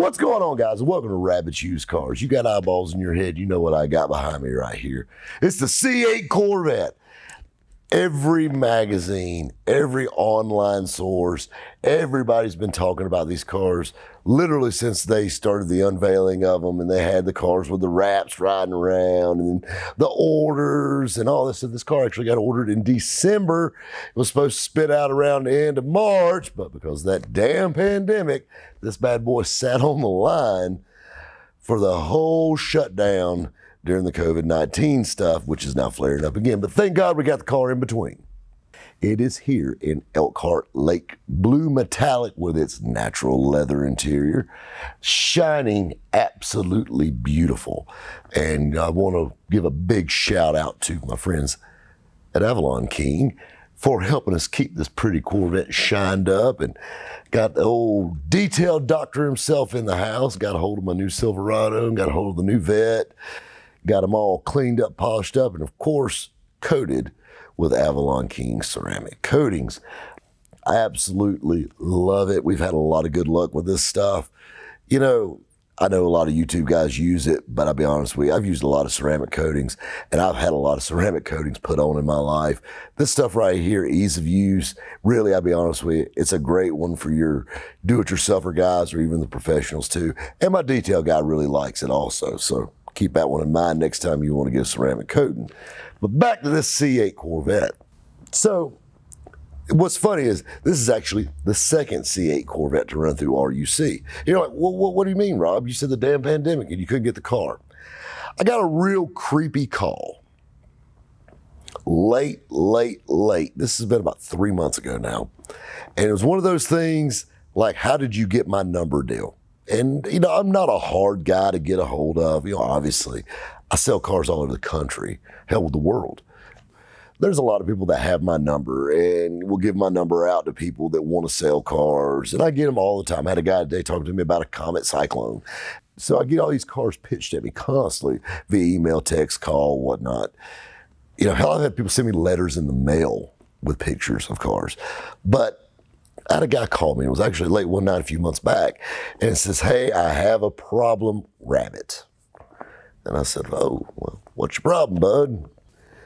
What's going on, guys? Welcome to Rabbit's Used Cars. You got eyeballs in your head. You know what I got behind me right here. It's the C8 Corvette. Every magazine, every online source, everybody's been talking about these cars literally since they started the unveiling of them, and they had the cars with the wraps riding around and the orders and all this. So this car actually got ordered in December. It was supposed to spit out around the end of March, but because of that damn pandemic, this bad boy sat on the line for the whole shutdown during the COVID-19 stuff, which is now flaring up again. But thank God we got the car in between. It is here in Elkhart Lake Blue Metallic with its natural leather interior, shining absolutely beautiful. And I want to give a big shout out to my friends at avalonking for helping us keep this pretty Corvette shined up, and got the old detail doctor himself in the house, got a hold of my new Silverado, and got a hold of the new Vet. Got them all cleaned up, polished up, and of course, coated with avalonking ceramic coatings. I absolutely love it. We've had a lot of good luck with this stuff. You know, I know a lot of YouTube guys use it, but I'll be honest with you, I've used a lot of ceramic coatings, and I've had a lot of ceramic coatings put on in my life. This stuff right here, ease of use, really, I'll be honest with you, it's a great one for your do-it-yourselfer guys or even the professionals too. And my detail guy really likes it also, so keep that one in mind next time you want to get a ceramic coating. But back to this C8 Corvette. So what's funny is this is actually the second C8 Corvette to run through RUC. You're like, well, what do you mean, Rob? You said the damn pandemic and you couldn't get the car. I got a real creepy call. Late. This has been about 3 months ago now. And it was one of those things like, how did you get my number deal? And, you know, I'm not a hard guy to get a hold of. You know, obviously, I sell cars all over the country, hell, with the world. There's a lot of people that have my number and will give my number out to people that want to sell cars. And I get them all the time. I had a guy today talking to me about a Comet Cyclone. So I get all these cars pitched at me constantly via email, text, call, whatnot. You know, hell, I've had people send me letters in the mail with pictures of cars. But I had a guy call me. It was actually late one night a few months back, and it says, "Hey, I have a problem rabbit." And I said, "Oh, well, what's your problem, bud?"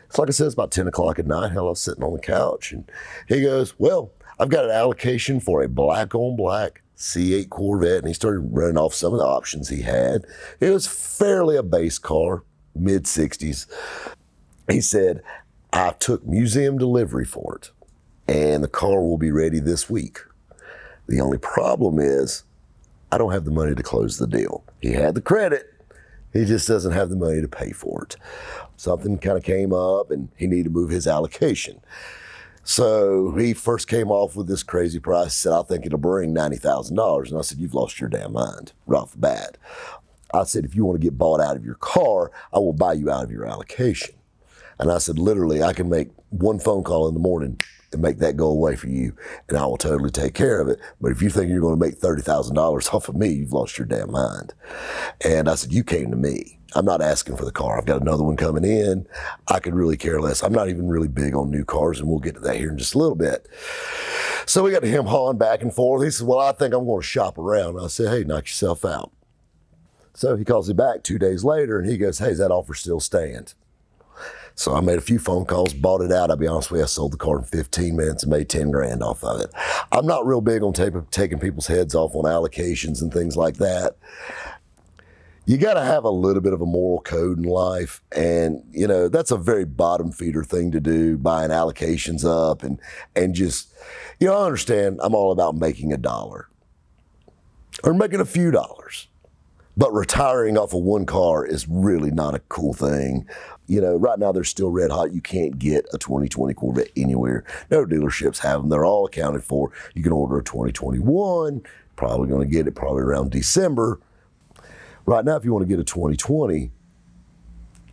It's like I said, it's about 10 o'clock at night. Hell, I was sitting on the couch, and he goes, "Well, I've got an allocation for a black on black C8 Corvette," and he started running off some of the options he had. It was fairly a base car, mid-60s. He said, "I took museum delivery for it, and the car will be ready this week. The only problem is I don't have the money to close the deal." He had the credit, he just doesn't have the money to pay for it. Something kind of came up and he needed to move his allocation. So he first came off with this crazy price, said, "I think it'll bring $90,000. And I said, "You've lost your damn mind right off the bat." I said, "If you want to get bought out of your car, I will buy you out of your allocation." And I said, literally, I can make one phone call in the morning and make that go away for you, and I will totally take care of it. But if you think you're going to make $30,000 off of me, you've lost your damn mind. And I said, "You came to me. I'm not asking for the car. I've got another one coming in. I could really care less. I'm not even really big on new cars, and we'll get to that here in just a little bit." So we got to him hawing back and forth. He said, "Well, I think I'm going to shop around." I said, "Hey, knock yourself out." So he calls me back 2 days later, and he goes, "Hey, does that offer still stand?" So I made a few phone calls, bought it out. I'll be honest with you, I sold the car in 15 minutes and made 10 grand off of it. I'm not real big on taking people's heads off on allocations and things like that. You got to have a little bit of a moral code in life. And, you know, that's a very bottom feeder thing to do, buying allocations up and just, you know, I understand I'm all about making a dollar or making a few dollars. But retiring off of one car is really not a cool thing. You know, right now they're still red hot. You can't get a 2020 Corvette anywhere. No dealerships have them. They're all accounted for. You can order a 2021, probably going to get it probably around December. Right now, if you want to get a 2020,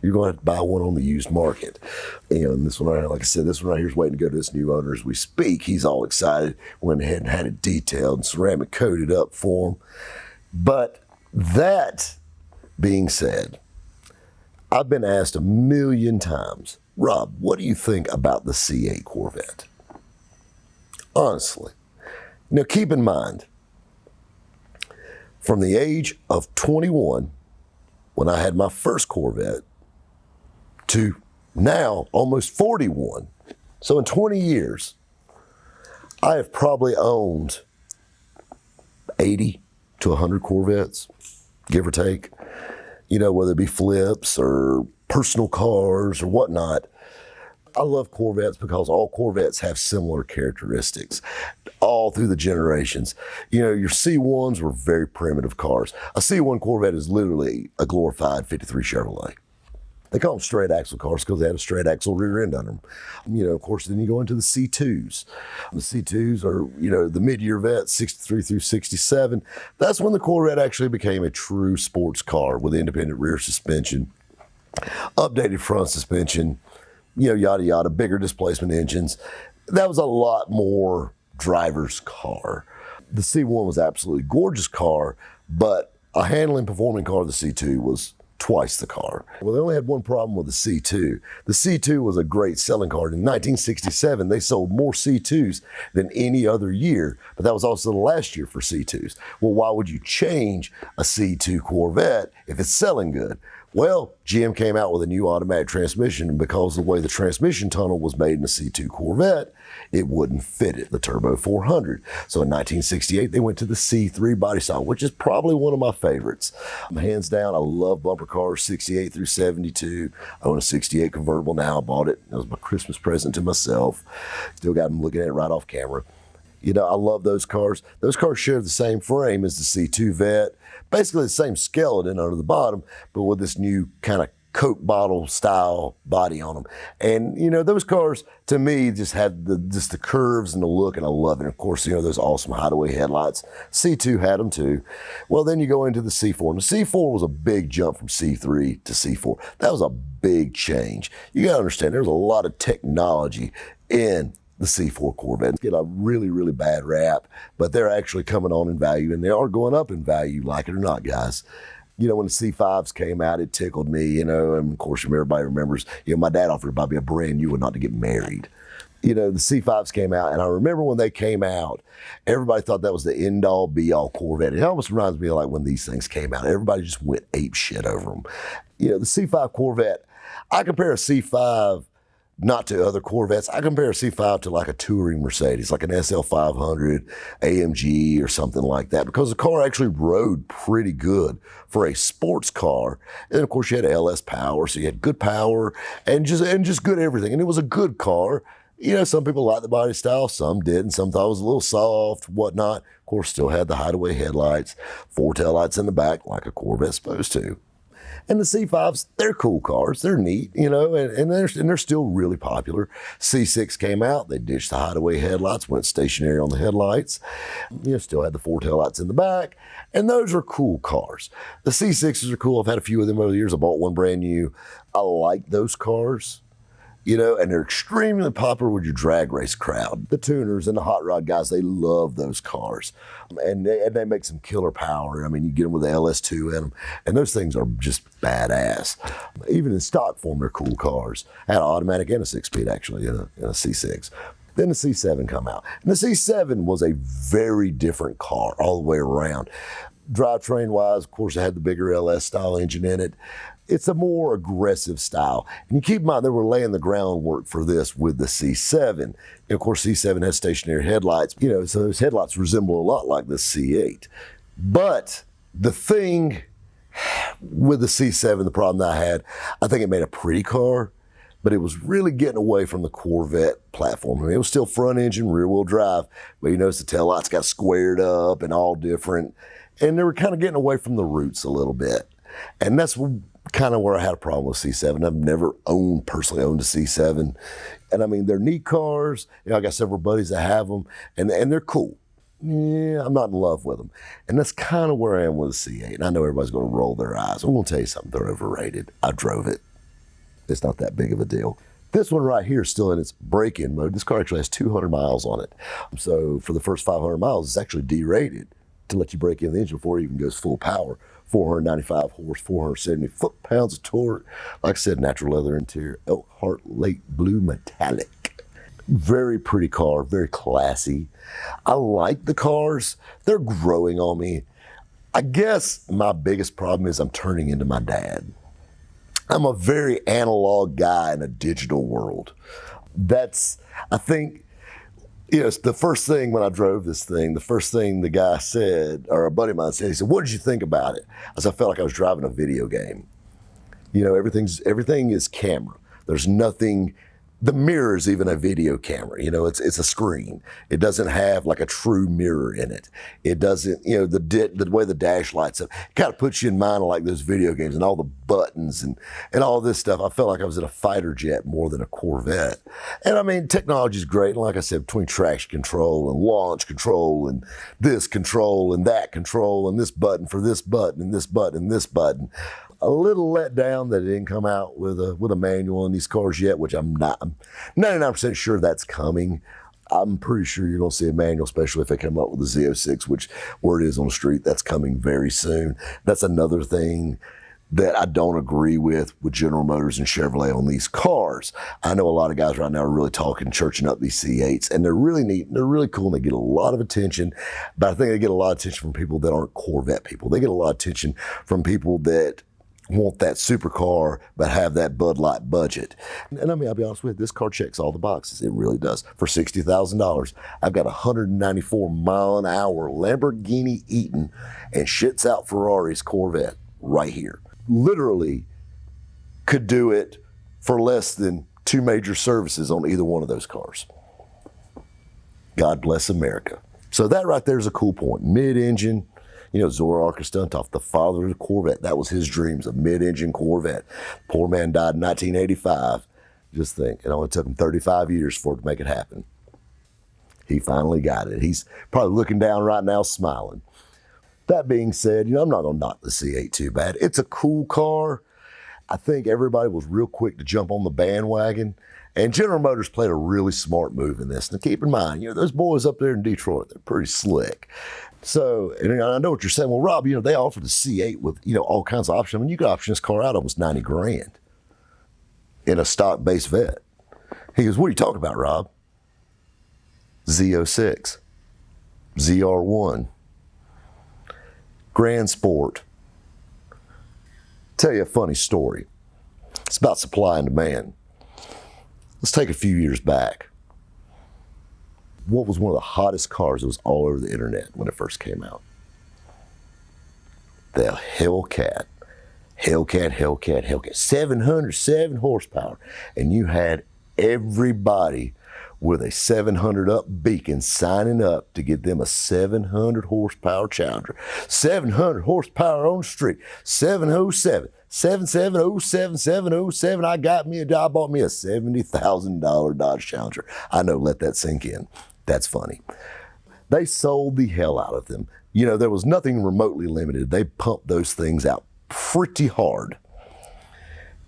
you're going to have to buy one on the used market. And this one right here, like I said, this one right here is waiting to go to this new owner as we speak. He's all excited. Went ahead and had it detailed and ceramic coated up for him. But that being said, I've been asked a million times, "Rob, what do you think about the C8 Corvette?" Honestly. Now keep in mind, From the age of 21, when I had my first Corvette, to now almost 41. So in 20 years, I have probably owned 80 to 100 Corvettes, give or take. You know, whether it be flips or personal cars or whatnot. I love Corvettes because all Corvettes have similar characteristics all through the generations. You know, your C1s were very primitive cars. A C1 Corvette is literally a glorified 53 Chevrolet. They call them straight axle cars because they had a straight axle rear end on them. You know, of course, then you go into the C2s. The C2s are, you know, the mid-year vets, 63 through 67. That's when the Corvette actually became a true sports car with independent rear suspension, updated front suspension, you know, yada, yada, bigger displacement engines. That was a lot more driver's car. The C1 was absolutely gorgeous car, but a handling performing car, the C2 was twice the car. Well, they only had one problem with the C2. The C2 was a great selling car. In 1967, they sold more C2s than any other year, but that was also the last year for C2s. Well, why would you change a C2 Corvette if it's selling good? Well, GM came out with a new automatic transmission, and because of the way the transmission tunnel was made in a C2 Corvette, it wouldn't fit it, the Turbo 400. So in 1968, they went to the C3 body style, which is probably one of my favorites. Hands down, I love bumper cars, 68 through 72. I own a 68 convertible now. I bought it. That was my Christmas present to myself. Still got them looking at it right off camera. You know, I love those cars. Those cars share the same frame as the C2 Vet. Basically the same skeleton under the bottom, but with this new kind of Coke bottle style body on them. And, you know, those cars, to me, just had the curves and the look, and I love it. And of course, you know, those awesome hideaway headlights. C2 had them too. Well, then you go into the C4. And the C4 was a big jump from C3 to C4. That was a big change. You got to understand, there's a lot of technology in the C4 Corvette. Get a really, really bad rap, but they're actually coming on in value, and they are going up in value, like it or not, guys. You know, when the C5s came out, it tickled me, you know, and of course, everybody remembers, you know, my dad offered Bobby a brand new one not to get married. You know, the C5s came out, and I remember when they came out, everybody thought that was the end-all, be-all Corvette. It almost reminds me of like when these things came out. Everybody just went ape shit over them. You know, the C5 Corvette, I compare a C5 not to other Corvettes. I compare a C5 to like a touring Mercedes, like an SL500 AMG or something like that, because the car actually rode pretty good for a sports car. And of course, you had LS power, so you had good power and just good everything. And it was a good car. You know, some people liked the body style, some didn't. Some thought it was a little soft, whatnot. Of course, still had the hideaway headlights, 4 taillights in the back, like a Corvette's supposed to. And the C5s, they're cool cars. They're neat, you know, and they're still really popular. C6 came out. They ditched the hideaway headlights, went stationary on the headlights. You know, still had the 4 taillights in the back. And those are cool cars. The C6s are cool. I've had a few of them over the years. I bought one brand new. I like those cars. You know, and they're extremely popular with your drag race crowd. The tuners and the hot rod guys, they love those cars. And they make some killer power. I mean, you get them with the LS2 in them, and those things are just badass. Even in stock form, they're cool cars. I had an automatic and a 6-speed, actually, in a C6. Then the C7 come out. And the C7 was a very different car all the way around. Drivetrain-wise, of course, it had the bigger LS-style engine in it. It's a more aggressive style. And you keep in mind, they were laying the groundwork for this with the C7. And of course, C7 has stationary headlights, you know, so those headlights resemble a lot like the C8. But the thing with the C7, the problem that I had, I think it made a pretty car, but it was really getting away from the Corvette platform. I mean, it was still front engine, rear wheel drive, but you notice the taillights got squared up and all different. And they were kind of getting away from the roots a little bit. And that's kind of where I had a problem with C7. I've never personally owned a C7. And I mean, they're neat cars. You know, I got several buddies that have them, and they're cool. Yeah, I'm not in love with them. And that's kind of where I am with a C8. And I know everybody's going to roll their eyes. I'm going to tell you something, they're overrated. I drove it. It's not that big of a deal. This one right here is still in its break-in mode. This car actually has 200 miles on it. So for the first 500 miles, it's actually derated to let you break in the engine before it even goes full power. 495 horse, 470 foot-pounds of torque. Like I said, natural leather interior, elk heart late blue metallic. Very pretty car, very classy. I like the cars. They're growing on me. I guess my biggest problem is I'm turning into my dad. I'm a very analog guy in a digital world. I think, it's the first thing when I drove this thing, the first thing the guy said, or a buddy of mine said, he said, "What did you think about it?" I felt like I was driving a video game. Everything is camera. There's nothing. The mirror is even a video camera. It's a screen. It doesn't have like a true mirror in it. It doesn't. The way the dash lights up, it kind of puts you in mind of like those video games and all the buttons and all this stuff. I felt like I was in a fighter jet more than a Corvette. And I mean, technology is great. And like I said, between traction control and launch control and this control and that control and this button for this button and this button and this button. A little let down that it didn't come out with a manual in these cars yet, which I'm 99% sure that's coming. I'm pretty sure you're going to see a manual, especially if they come up with the Z06, which word is on the street, that's coming very soon. That's another thing that I don't agree with General Motors and Chevrolet on these cars. I know a lot of guys right now are really churching up these C8s, and they're really neat, and they're really cool, and they get a lot of attention, but I think they get a lot of attention from people that aren't Corvette people. They get a lot of attention from people that want that supercar, but have that Bud Light budget. And I mean, I'll be honest with you, this car checks all the boxes. It really does. For $60,000, I've got a 194 mile an hour Lamborghini Eaton and shits out Ferrari's Corvette right here. Literally could do it for less than 2 major services on either one of those cars. God bless America. So that right there is a cool point. Mid-engine. Zora Stunthoff, the father of the Corvette, that was his dreams, a mid-engine Corvette. Poor man died in 1985. Just think, it only took him 35 years for it to make it happen. He finally got it. He's probably looking down right now smiling. That being said, I'm not going to knock the C8 too bad. It's a cool car. I think everybody was real quick to jump on the bandwagon. And General Motors played a really smart move in this. Now keep in mind, those boys up there in Detroit, they're pretty slick. So, and I know what you're saying. Well, Rob, they offer the C8 with, all kinds of options. I mean, you could option this car out almost $90,000 in a stock-based vet. He goes, "What are you talking about, Rob?" Z06, ZR1, Grand Sport. Tell you a funny story. It's about supply and demand. Let's take a few years back. What was one of the hottest cars that was all over the internet when it first came out? The Hellcat. 707 horsepower. And you had everybody with a 700 up beacon signing up to get them a 700 horsepower Challenger. 700 horsepower on the street. 707. 7707, 707. I bought me a $70,000 Dodge Challenger. I know, let that sink in. That's funny. They sold the hell out of them. There was nothing remotely limited. They pumped those things out pretty hard.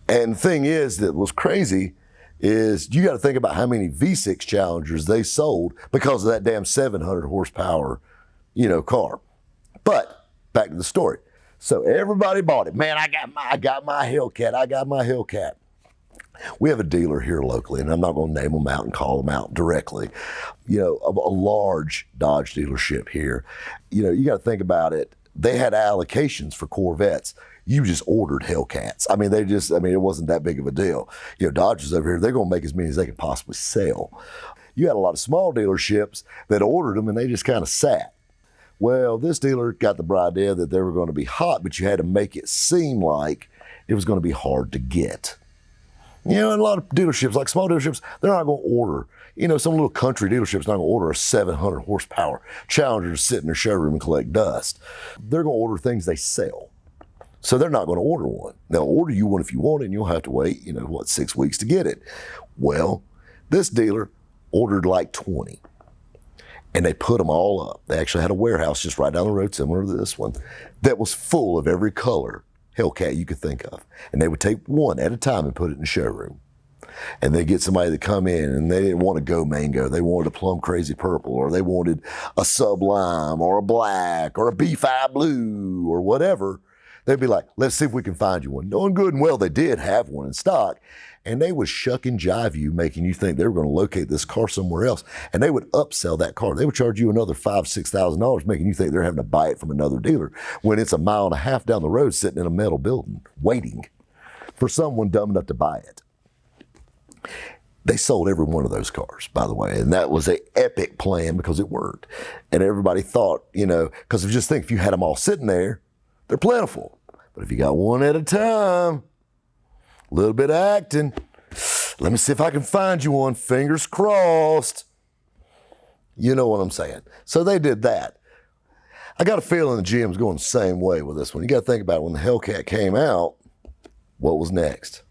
And the thing is that was crazy is you got to think about how many V6 Challengers they sold because of that damn 700 horsepower, car. But back to the story. So everybody bought it. Man, I got my Hellcat. We have a dealer here locally, and I'm not going to name them out and call them out directly. A large Dodge dealership here. You got to think about it. They had allocations for Corvettes. You just ordered Hellcats. I mean, it wasn't that big of a deal. Dodge is over here. They're going to make as many as they can possibly sell. You had a lot of small dealerships that ordered them, and they just kind of sat. Well, this dealer got the bright idea that they were going to be hot, but you had to make it seem like it was going to be hard to get. And a lot of dealerships, like small dealerships, they're not going to order. Some little country dealership's not going to order a 700 horsepower Challenger to sit in their showroom and collect dust. They're going to order things they sell. So they're not going to order one. They'll order you one if you want it, and you'll have to wait, 6 weeks to get it. Well, this dealer ordered like 20. And they put them all up. They actually had a warehouse just right down the road, similar to this one, that was full of every color Hellcat you could think of. And they would take one at a time and put it in the showroom. And they get somebody to come in, and they didn't want a Go Mango. They wanted a Plum Crazy Purple, or they wanted a Sublime, or a Black, or a B5 Blue, or whatever. They'd be like, let's see if we can find you one. Knowing good and well they did have one in stock, and they would shuck and jive you, making you think they were going to locate this car somewhere else, and they would upsell that car. They would charge you another $5,000-$6,000, making you think they're having to buy it from another dealer when it's a mile and a half down the road sitting in a metal building waiting for someone dumb enough to buy it. They sold every one of those cars, by the way, and that was an epic plan because it worked. And everybody thought, because just think, if you had them all sitting there, they're plentiful. But if you got one at a time, a little bit of acting, let me see if I can find you one, fingers crossed. You know what I'm saying. So they did that. I got a feeling the GM's going the same way with this one. You got to think about it. When the Hellcat came out, what was next?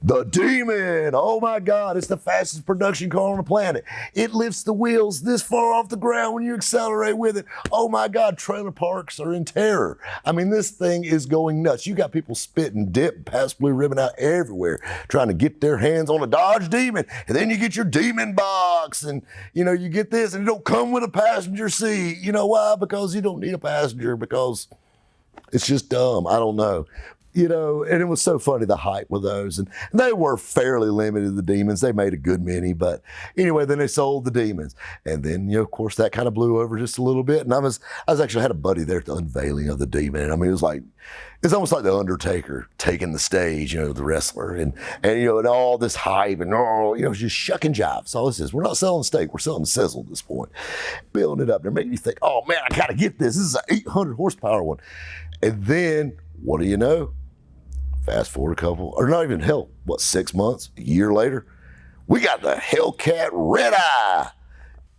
The Demon. Oh my God, it's the fastest production car on the planet. It lifts the wheels this far off the ground when you accelerate with it. Oh my God, trailer parks are in terror. I mean, this thing is going nuts. You got people spitting dip, past blue ribbon out everywhere, trying to get their hands on a Dodge Demon. And then you get your Demon box and, you get this and it don't come with a passenger seat. You know why? Because you don't need a passenger, because it's just dumb. I don't know. And it was so funny, the hype with those. And they were fairly limited, the Demons. They made a good many. But anyway, then they sold the Demons. And then, of course, that kind of blew over just a little bit. And I was actually had a buddy there at the unveiling of the Demon. And I mean, it's almost like the Undertaker taking the stage, the wrestler. And all this hype and, just shuck and jive. That's all this is. We're not selling steak. We're selling sizzle at this point. Building it up. They're making you think, oh, man, I got to get this. This is an 800 horsepower one. And then, what do you know? Fast forward not even 6 months, a year later, we got the Hellcat Red Eye.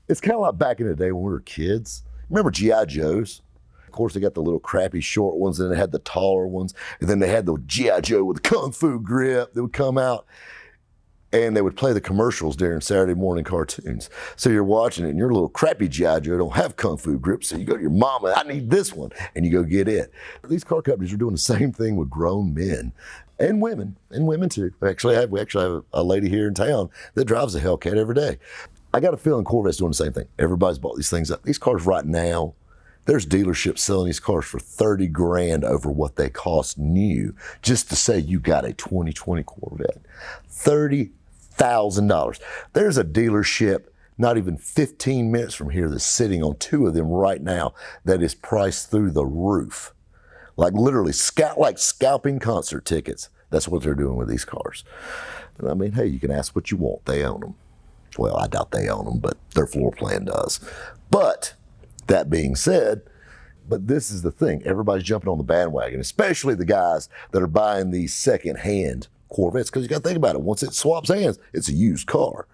It's kind of like back in the day when we were kids. Remember G.I. Joes? Of course, they got the little crappy short ones, and they had the taller ones, and then they had the G.I. Joe with the Kung Fu grip that would come out, and they would play the commercials during Saturday morning cartoons. So you're watching it, and your little crappy G.I. Joe don't have Kung Fu grip, so you go to your mama, I need this one, and you go get it. These car companies are doing the same thing with grown men and women too. We actually have a lady here in town that drives a Hellcat every day. I got a feeling Corvette's doing the same thing. Everybody's bought these things up. These cars right now, there's dealerships selling these cars for $30,000 over what they cost new, just to say you got a 2020 Corvette. $30,000. There's a dealership not even 15 minutes from here that's sitting on two of them right now that is priced through the roof. Like literally, like scalping concert tickets. That's what they're doing with these cars. And I mean, hey, you can ask what you want. They own them. Well, I doubt they own them, but their floor plan does. But that being said, but this is the thing. Everybody's jumping on the bandwagon, especially the guys that are buying these second-hand Corvettes, because you got to think about it. Once it swaps hands, it's a used car.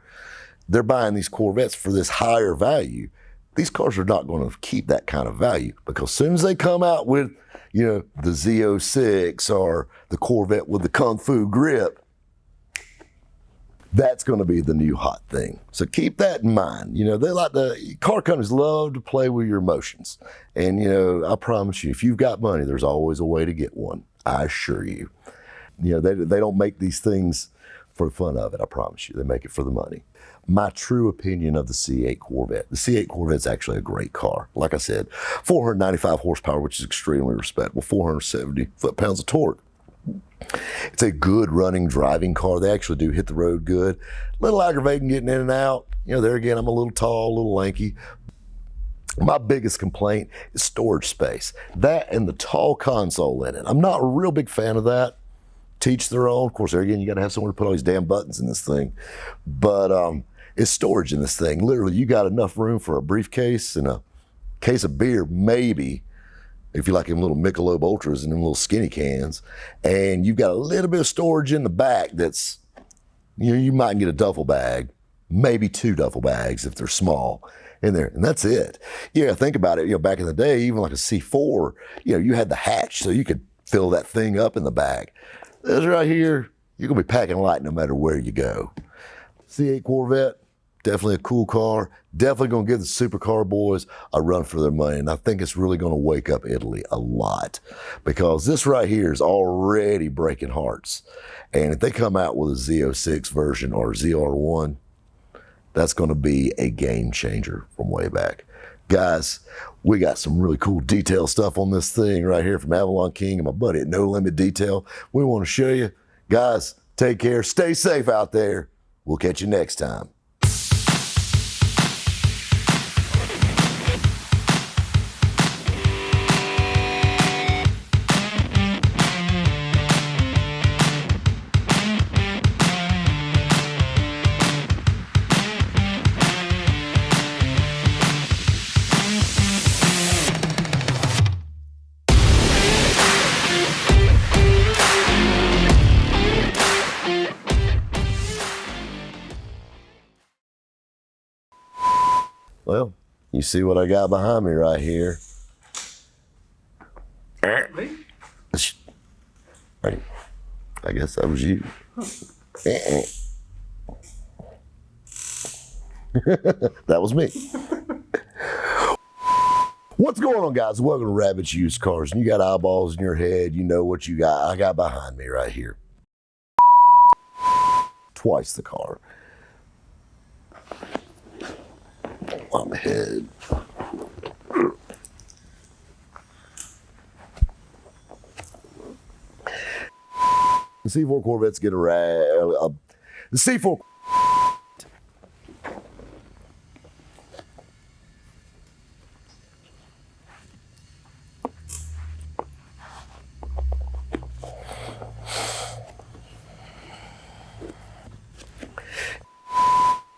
They're buying these Corvettes for this higher value. These cars are not going to keep that kind of value, because as soon as they come out with, the Z06 or the Corvette with the Kung Fu grip, that's going to be the new hot thing. So keep that in mind. Car companies love to play with your emotions. And, I promise you, if you've got money, there's always a way to get one. I assure you. They don't make these things for the fun of it, I promise you. They make it for the money. My true opinion of the C8 Corvette. The C8 Corvette's actually a great car. Like I said, 495 horsepower, which is extremely respectable, 470 foot-pounds of torque. It's a good running, driving car. They actually do hit the road good. A little aggravating getting in and out. There again, I'm a little tall, a little lanky. My biggest complaint is storage space. That and the tall console in it. I'm not a real big fan of that. Teach their own. Of course, there again, you got to have somewhere to put all these damn buttons in this thing. But it's storage in this thing. Literally, you got enough room for a briefcase and a case of beer, maybe, if you like them little Michelob Ultras and them little skinny cans. And you've got a little bit of storage in the back that's, you might get a duffel bag, maybe 2 duffel bags if they're small in there, and that's it. Think about it. Back in the day, even like a C4, you had the hatch so you could fill that thing up in the back. This right here, you're gonna be packing light no matter where you go. C8 Corvette, definitely a cool car. Definitely gonna give the supercar boys a run for their money. And I think it's really gonna wake up Italy a lot, because this right here is already breaking hearts. And if they come out with a Z06 version or ZR1, that's gonna be a game changer from way back. Guys, we got some really cool detail stuff on this thing right here from Avalonking and my buddy at No Limit Detail. We want to show you. Guys, take care. Stay safe out there. We'll catch you next time. Well, you see what I got behind me right here. Me? Right. I guess that was you. That was me. What's going on, guys? Welcome to Rabbit's Used Cars. And you got eyeballs in your head. You know what you got. I got behind me right here. Twice the car. On the head. The C4 Corvettes get a the C4.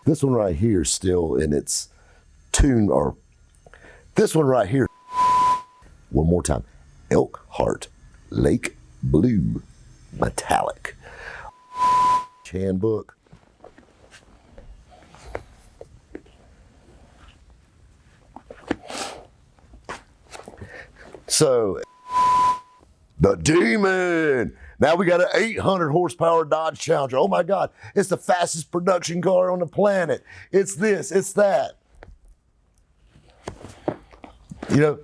This one right here is still in its tune, or this one right here. One more time. Elkhart Lake Blue Metallic. Handbook. So, the Demon. Now we got an 800 horsepower Dodge Challenger. Oh my God, it's the fastest production car on the planet. It's this, it's that. You know,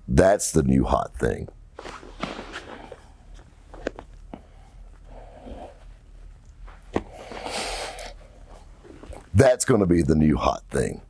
that's the new hot thing. That's going to be the new hot thing.